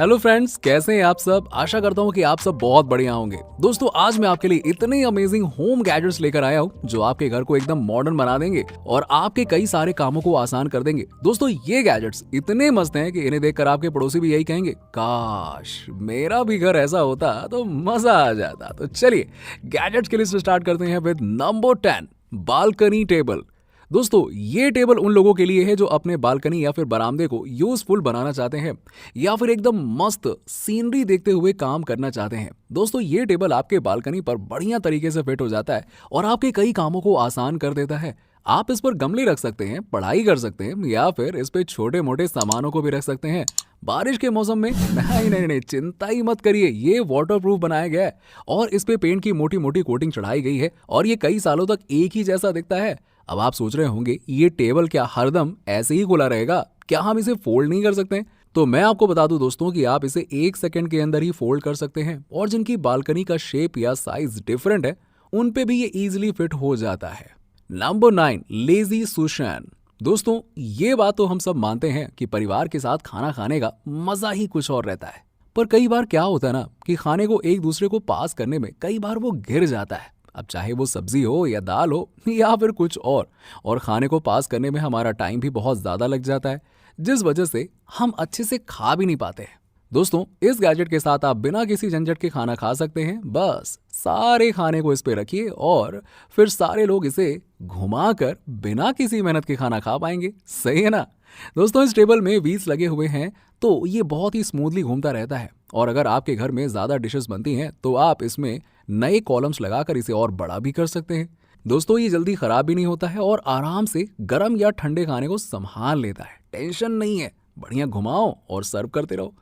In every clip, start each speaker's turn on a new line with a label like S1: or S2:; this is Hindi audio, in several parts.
S1: हेलो फ्रेंड्स, कैसे हैं आप सब। आशा करता हूं कि आप सब बहुत बढ़िया होंगे। दोस्तों, आज मैं आपके लिए इतने अमेजिंग होम गैजेट्स लेकर आया हूं जो आपके घर को एकदम मॉडर्न बना देंगे और आपके कई सारे कामों को आसान कर देंगे। दोस्तों, ये गैजेट्स इतने मस्त हैं कि इन्हें देखकर आपके पड़ोसी भी यही कहेंगे, काश मेरा भी घर ऐसा होता तो मजा आ जाता। तो चलिए गैजेट्स की लिस्ट स्टार्ट करते हैं विद नंबर 10, बालकनी टेबल। दोस्तों, ये टेबल उन लोगों के लिए है जो अपने बालकनी या फिर बरामदे को यूजफुल बनाना चाहते हैं या फिर एकदम मस्त सीनरी देखते हुए काम करना चाहते हैं। दोस्तों, ये टेबल आपके बालकनी पर बढ़िया तरीके से फिट हो जाता है और आपके कई कामों को आसान कर देता है। आप इस पर गमले रख सकते हैं, पढ़ाई कर सकते हैं या फिर इस पे छोटे मोटे सामानों को भी रख सकते हैं। बारिश के मौसम में नहीं, चिंता ही मत करिए, ये वाटरप्रूफ बनाया गया है और इस पे पेंट की मोटी मोटी कोटिंग चढ़ाई गई है और ये कई सालों तक एक ही जैसा दिखता है। अब आप सोच रहे होंगे, ये टेबल क्या हरदम ऐसे ही खुला रहेगा? क्या हम इसे फोल्ड नहीं कर सकते? तो मैं आपको बता दूं दोस्तों कि आप इसे 1 सेकंड के अंदर ही फोल्ड कर सकते हैं और जिनकी बालकनी का शेप या साइज डिफरेंट है उन पे भी ये इजीली फिट हो जाता है। Number 9, lazy Sushan. दोस्तों, ये बात तो हम सब मानते हैं कि परिवार के साथ खाना खाने का मजा ही कुछ और रहता है, पर कई बार क्या होता है ना कि खाने को एक दूसरे को पास करने में कई बार वो गिर जाता है। अब चाहे वो सब्जी हो या दाल हो या फिर कुछ और खाने को पास करने में हमारा टाइम भी बहुत ज्यादा लग जाता है, जिस वजह से हम अच्छे से खा भी नहीं पाते हैं। दोस्तों, इस गैजेट के साथ आप बिना किसी झंझट के खाना खा सकते हैं। बस सारे खाने को इस पे रखिए और फिर सारे लोग इसे घुमाकर बिना किसी मेहनत के खाना खा पाएंगे। सही है ना? दोस्तों, इस टेबल में व्हील्स लगे हुए हैं तो ये बहुत ही स्मूथली घूमता रहता है और अगर आपके घर में ज्यादा डिशेस बनती हैं तो आप इसमें नए कॉलम्स लगाकर इसे और बड़ा भी कर सकते हैं। दोस्तों, ये जल्दी खराब भी नहीं होता है और आराम से गर्म या ठंडे खाने को संभाल लेता है। टेंशन नहीं है, बढ़िया घुमाओ और सर्व करते रहो।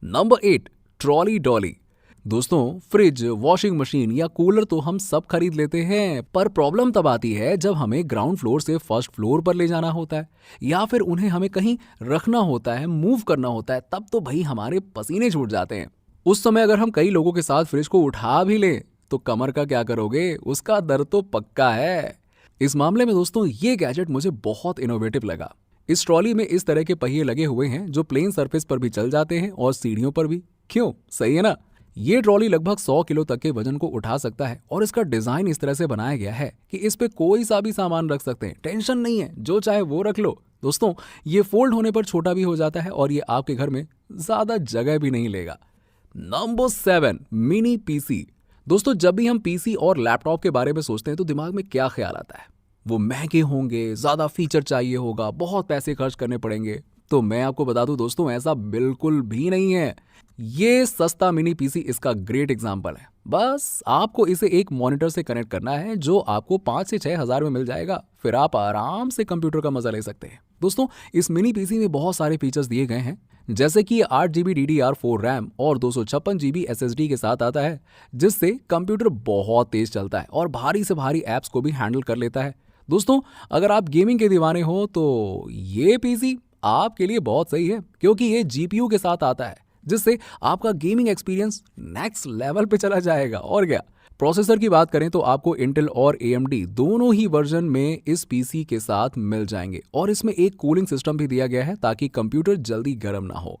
S1: Number 8, trolley Dolly. दोस्तों, फ्रिज, वॉशिंग मशीन या कूलर तो हम सब खरीद लेते हैं, पर प्रॉब्लम तब आती है जब हमें ग्राउंड फ्लोर से फर्स्ट फ्लोर पर ले जाना होता है या फिर उन्हें हमें कहीं रखना होता है, मूव करना होता है। तब तो भाई हमारे पसीने छूट जाते हैं। उस समय अगर हम कई लोगों के साथ फ्रिज को उठा भी लें तो कमर का क्या करोगे? उसका दर्द तो पक्का है। इस मामले में दोस्तों, ये गैजेट मुझे बहुत इनोवेटिव लगा। इस ट्रॉली में इस तरह के पहिए लगे हुए हैं जो प्लेन सरफेस पर भी चल जाते हैं और सीढ़ियों पर भी। क्यों? सही है ना? ये ट्रॉली लगभग 100 किलो तक के वजन को उठा सकता है और इसका डिजाइन इस तरह से बनाया गया है कि इस पे कोई सा भी सामान रख सकते हैं। टेंशन नहीं है, जो चाहे वो रख लो। दोस्तों, ये फोल्ड होने पर छोटा भी हो जाता है और ये आपके घर में ज्यादा जगह भी नहीं लेगा। Number 7, mini PC. दोस्तों, जब भी हम पीसी और लैपटॉप के बारे में सोचते हैं तो दिमाग में क्या ख्याल आता है? वो महंगे होंगे, ज्यादा फीचर चाहिए होगा, बहुत पैसे खर्च करने पड़ेंगे। तो मैं आपको बता दूं दोस्तों, ऐसा बिल्कुल भी नहीं है। ये सस्ता मिनी पीसी इसका ग्रेट एग्जांपल है। बस आपको इसे एक मॉनिटर से कनेक्ट करना है जो आपको 5 से 6 हजार में मिल जाएगा। फिर आप आराम से कंप्यूटर का मजा ले सकते हैं। दोस्तों, इस मिनी पीसी में बहुत सारे फीचर्स दिए गए हैं, जैसे कि 8 GB DDR4 रैम और 256 GB SSD के साथ आता है, जिससे कंप्यूटर बहुत तेज चलता है और भारी से भारी ऐप्स को भी हैंडल कर लेता है। दोस्तों, अगर आप गेमिंग के दीवाने हो तो ये पीसी आपके लिए बहुत सही है, क्योंकि ये GPU के साथ आता है, जिससे आपका गेमिंग एक्सपीरियंस नेक्स्ट लेवल पे चला जाएगा। और क्या, प्रोसेसर की बात करें तो आपको इंटेल और AMD दोनों ही वर्जन में इस पीसी के साथ मिल जाएंगे और इसमें एक कूलिंग सिस्टम भी दिया गया है ताकि कंप्यूटर जल्दी गर्म ना हो।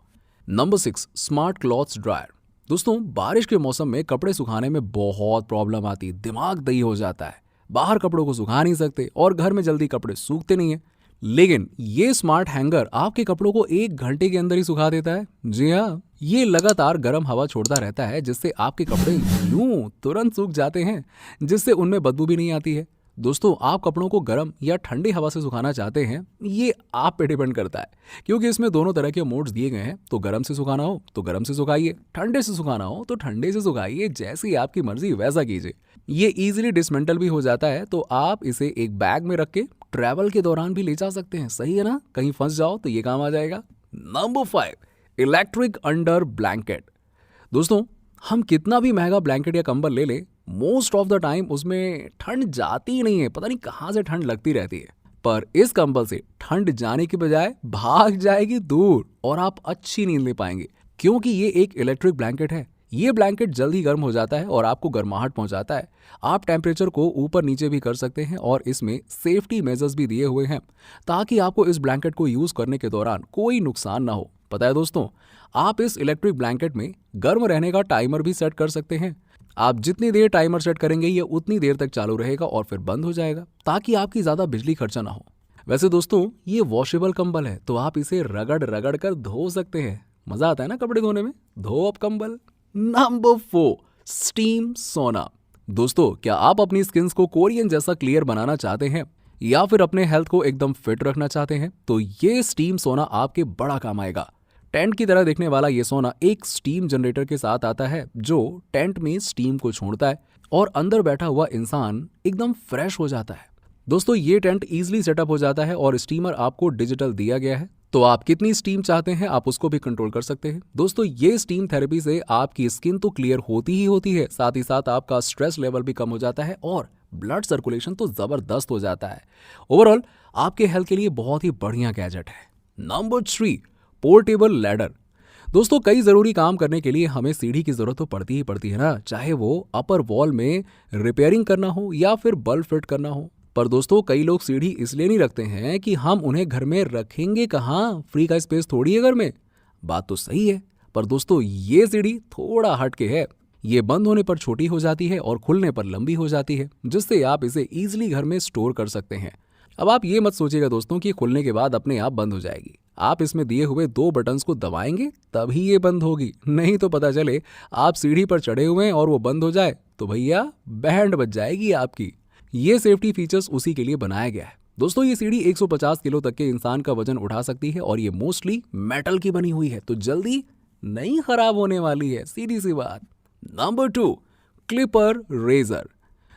S1: Number 6, smart clothes dryer. दोस्तों, बारिश के मौसम में कपड़े सुखाने में बहुत प्रॉब्लम आती है, दिमाग दही हो जाता है। बाहर कपड़ों को सुखा नहीं सकते और घर में जल्दी कपड़े सूखते नहीं है, लेकिन ये स्मार्ट हैंगर आपके कपड़ों को 1 घंटे के अंदर ही सुखा देता है। जी हाँ, ये लगातार गर्म हवा छोड़ता रहता है, जिससे आपके कपड़े यूं तुरंत सूख जाते हैं, जिससे उनमें बदबू भी नहीं आती है। दोस्तों, आप कपड़ों को गर्म या ठंडी हवा से सुखाना चाहते हैं, ये आप पे डिपेंड करता है, क्योंकि इसमें दोनों तरह के मोड्स दिए गए हैं। तो गर्म से सुखाना हो तो गर्म से सुखाइए, ठंडे से सुखाना हो तो ठंडे से सुखाइए, जैसी आपकी मर्जी वैसा कीजिए। ये इजीली डिसमेंटल भी हो जाता है, तो आप इसे एक बैग में रख के ट्रैवल के दौरान भी ले जा सकते हैं। सही है ना? कहीं फंस जाओ तो ये काम आ जाएगा। Number 5, electric under blanket. दोस्तों, हम कितना भी महंगा ब्लैंकेट या कंबल ले लें, मोस्ट ऑफ द टाइम उसमें ठंड जाती ही नहीं है, पता नहीं कहाँ से ठंड लगती रहती है। पर इस कंबल से ठंड जाने की बजाय भाग जाएगी दूर और आप अच्छी नींद ले पाएंगे, क्योंकि ये एक इलेक्ट्रिक ब्लैंकेट है। ये ब्लैंकेट जल्दी गर्म हो जाता है और आपको गर्माहट पहुंचाता है। आप टेम्परेचर को ऊपर नीचे भी कर सकते हैं और इसमें सेफ्टी मेजर्स भी दिए हुए हैं ताकि आपको इस ब्लैंकेट को यूज करने के दौरान कोई नुकसान ना हो। पता है दोस्तों, आप इस इलेक्ट्रिक ब्लैंकेट में गर्म रहने का टाइमर भी सेट कर सकते हैं। आप जितनी देर टाइमर सेट करेंगे ये उतनी देर तक चालू रहेगा और फिर बंद हो जाएगा, ताकि आपकी ज़्यादा बिजली खर्चा ना हो। वैसे दोस्तों, ये वॉशेबल कंबल है, तो आप इसे रगड़ रगड़ कर धो सकते हैं। मज़ा आता है ना कपड़े धोने में। धो अब कंबल। नंबर 4, स्टीम सोना। दोस्तों, क्या आप अपनी स्किन्स को कोरियन जैसा क्लियर बनाना चाहते हैं या फिर अपने हेल्थ को एकदम फिट रखना चाहते हैं, तो ये स्टीम सोना आपके बड़ा काम आएगा। टेंट की तरह दिखने वाला ये सोना एक स्टीम जनरेटर के साथ आता है, जो टेंट में स्टीम को छोड़ता है और अंदर बैठा हुआ इंसान एकदम फ्रेश हो जाता है। दोस्तों, ये टेंट इजीली सेटअप हो जाता है और स्टीमर आपको डिजिटल दिया गया है, तो आप कितनी स्टीम चाहते हैं आप उसको भी कंट्रोल कर सकते हैं। दोस्तों, ये स्टीम थेरेपी से आपकी स्किन तो क्लियर होती ही होती है, साथ ही साथ आपका स्ट्रेस लेवल भी कम हो जाता है और ब्लड सर्कुलेशन तो जबरदस्त हो जाता है। ओवरऑल आपके हेल्थ के लिए बहुत ही बढ़िया गैजेट है। Number 3, portable ladder. दोस्तों, कई जरूरी काम करने के लिए हमें सीढ़ी की जरूरत तो पड़ती ही पड़ती है ना, चाहे वो अपर वॉल में रिपेयरिंग करना हो या फिर बल्ब फिट करना हो। पर दोस्तों, कई लोग सीढ़ी इसलिए नहीं रखते हैं कि हम उन्हें घर में रखेंगे कहाँ, फ्री का स्पेस थोड़ी है घर में। बात तो सही है, पर दोस्तों ये सीढ़ी थोड़ा हट के है। ये बंद होने पर छोटी हो जाती है और खुलने पर लंबी हो जाती है, जिससे आप इसे इजीली घर में स्टोर कर सकते हैं। अब आप ये मत सोचिएगा दोस्तों कि खुलने के बाद अपने आप बंद हो जाएगी। आप इसमें दिए हुए 2 बटन्स को दबाएंगे तभी ये बंद होगी, नहीं तो पता चले आप सीढ़ी पर चढ़े हुए हैं और वो बंद हो जाए तो भैया बैंड बज जाएगी आपकी। ये सेफ्टी फीचर्स उसी के लिए बनाया गया है। दोस्तों, ये सीढ़ी 150 किलो तक के इंसान का वजन उठा सकती है और ये मोस्टली मेटल की बनी हुई है, तो जल्दी नहीं खराब होने वाली है, सीधी सी बात। Number 2, clipper razor.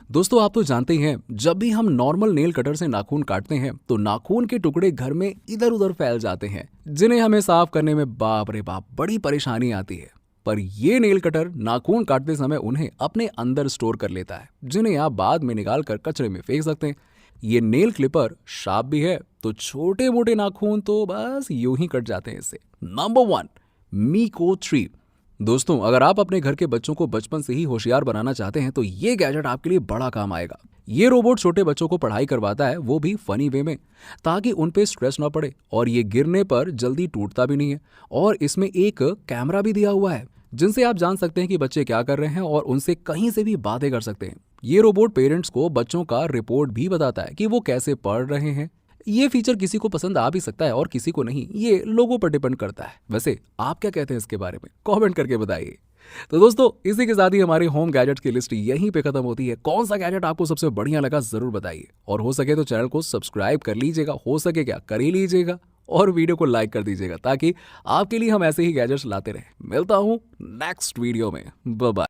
S1: दोस्तों, आप तो जानते ही हैं, जब भी हम नॉर्मल नेल कटर से नाखून काटते हैं तो नाखून के टुकड़े घर में इधर उधर फैल जाते हैं, जिन्हें हमें साफ करने में बाप रे बाप बड़ी परेशानी आती है। पर ये नेल कटर नाखून काटते समय उन्हें अपने अंदर स्टोर कर लेता है, जिन्हें आप बाद में निकाल कर कचरे में फेंक सकते हैं। ये नेल क्लिपर शार्प भी है, तो छोटे मोटे नाखून तो बस यूं ही कट जाते हैं इससे। नंबर 1, मीको 3। दोस्तों, अगर आप अपने घर के बच्चों को बचपन से ही होशियार बनाना चाहते हैं तो ये गैजेट आपके लिए बड़ा काम आएगा। ये रोबोट छोटे बच्चों को पढ़ाई करवाता है, वो भी फनी वे में, ताकि उन पे स्ट्रेस ना पड़े, और ये गिरने पर जल्दी टूटता भी नहीं है। और इसमें एक कैमरा भी दिया हुआ है, जिनसे आप जान सकते हैं कि बच्चे क्या कर रहे हैं और उनसे कहीं से भी बातें कर सकते हैं। ये रोबोट पेरेंट्स को बच्चों का रिपोर्ट भी बताता है कि वो कैसे पढ़ रहे हैं। ये फीचर किसी को पसंद आ भी सकता है और किसी को नहीं, ये लोगों पर डिपेंड करता है। वैसे आप क्या कहते हैं इसके बारे में, कमेंट करके बताइए। तो दोस्तों, इसी के साथ ही हमारी होम गैजेट्स की लिस्ट यहीं पे खत्म होती है। कौन सा गैजेट आपको सबसे बढ़िया लगा जरूर बताइए, और हो सके तो चैनल को सब्सक्राइब कर लीजिएगा, हो सके क्या कर ही लीजिएगा, और वीडियो को लाइक कर दीजिएगा, ताकि आपके लिए हम ऐसे ही गैजेट्स लाते रहें। मिलता हूं नेक्स्ट वीडियो में, बाय बाय।